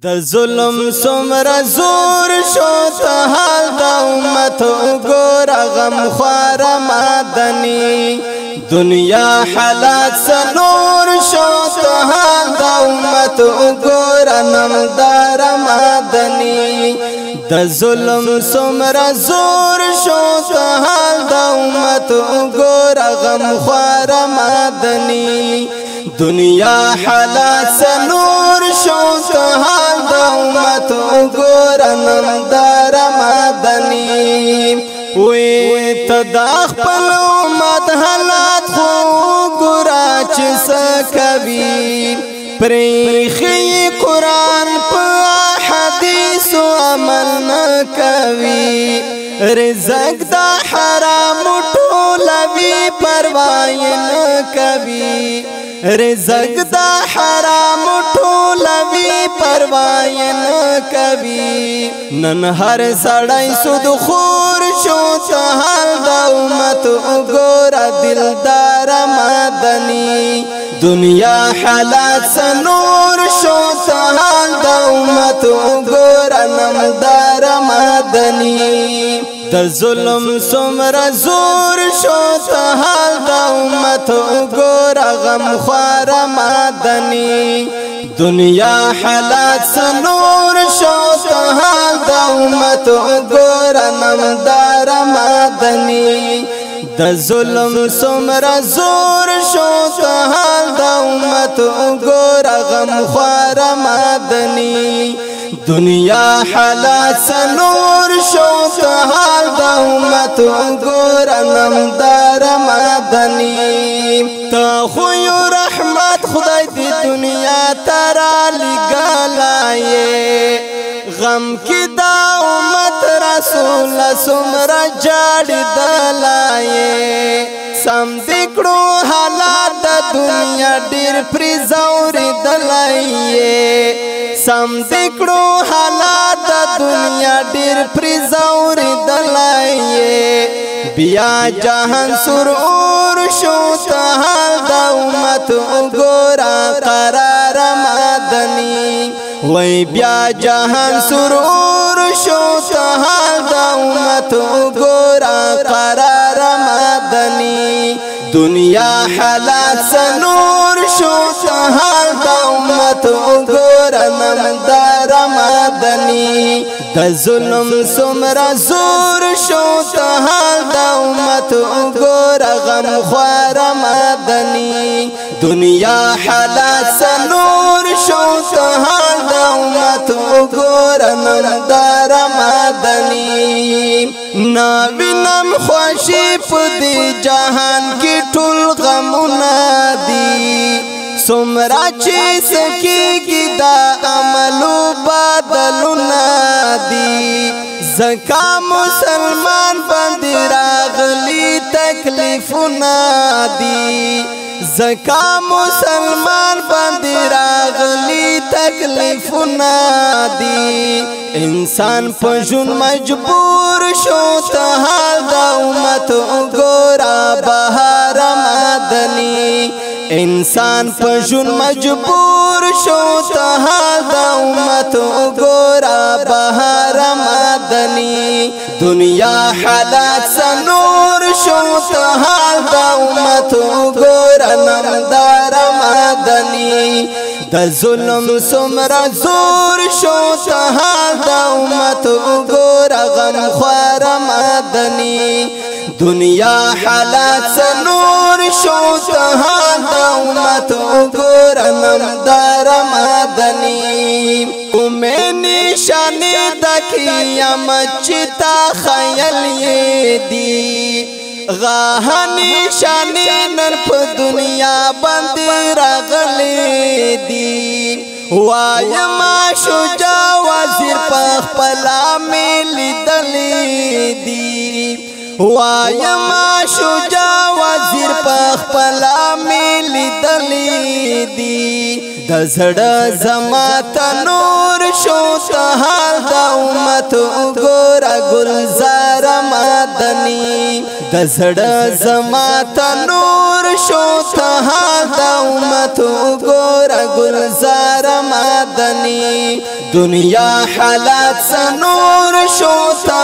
د ظلم سمرا زور شو ته حال د امت وګور غم خوار مدني دنیا حالات سنور شو ته حال د امت وګور نمدار مدني د ظلم سمرا زور شو ته حال د امت وګور غم خوار مدني دنیا حالات سنور شو ته حال د امت وګور نمدار مدني وې تدا خپل امت حالات خو ګورا چې سکوي پرېخي قرآن په حدیث عمل نکوي رزق دا حرام ټولوي پروا نکوي رزق دا حرام ټولوي پروا نکوي نن هر سړی سود خور شو ته حال د امت وګور دلدار مدني دنیا حالات سنور شو ته حال د امت وګور نمدار مدني د ظلم سمرا زور شو ته حال د امت وګور غم خوار مدني دنیا حالات سنور شو ته حال د امت وګور نمدار مدني د ظلم سمرا زور شو ته حال د امت وګور غم خوار مدني دنیا حالات سنور شو ته حال د امت وګور نمدار مدني تا خو یو رحمت خدای دی دنیا ترا لګلای غم کی دا امت رسول سمرا جاړ دلای سم دکړو حالات د دنیا ډیر پرزور دلای سم دکړو حالات د دنیا ډیر پرزور دلای بیا جهان سرور شو ته حال د امت وګورا قرار مدني وای بیا جهان سرور شو ته حال د امت وګورا قرار مدني دنیا حالات سنور شو ته حال د امت وګور نمدار مدني د ظلم سمرا زور شو ته حال د امت وګور غم خوار مدني دنیا حالات سنور شو ته حال د امت وګور نمدار مدني نا وینم خوشی په دې جهان کې ټول غمونه دي سمرا چې سکیږي دا عملو بدلونه دي زکا مسلمان باندې راغلي تکلیفونه دي زکا مسلمان باندې راغلي تکلیفونه دي انسان په ژوند مجبور شو ته حال د امت وګورا بهار مدني انسان په ژوند مجبور شو ته حال د امت وګورا بهار مدني دنیا حالات سنور شو ته حال د امت وګورا نمدار مدني د ظلم سمرا زور شو ته حال د امت وګورا غم خوار مدني دنیا حالات سنور شو ته حال د امت وګورا نمدار مدني اومه نشانه د قیامت چې تا خیال یې دی غاهنی شانی نن په دنیا باندې راغلي دي وایم شجاع وزیر په خپل ملي دلی دي وایم شجاع وزیر په خپل ملي دلی دي د زړه زما تنور شو ته حال د امت وګورا گلزار مدني د زړه زما ته نور شو ته د امت وګوره ګلزار مدني دنیا حالات سنور شو ته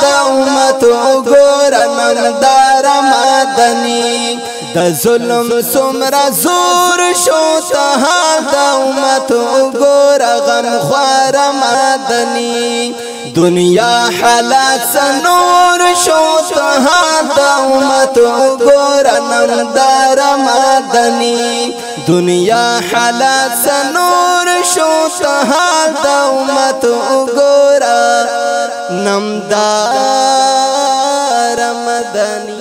د امت وګوره نمدار مدني د ظلم څومره زور شو ته د امت وګوره غمخوار مدني دنیا حالات سنور شو ته د امت وګوره نمدار مدني دنیا حالات سنور شو ته د امت وګوره نمدار مدني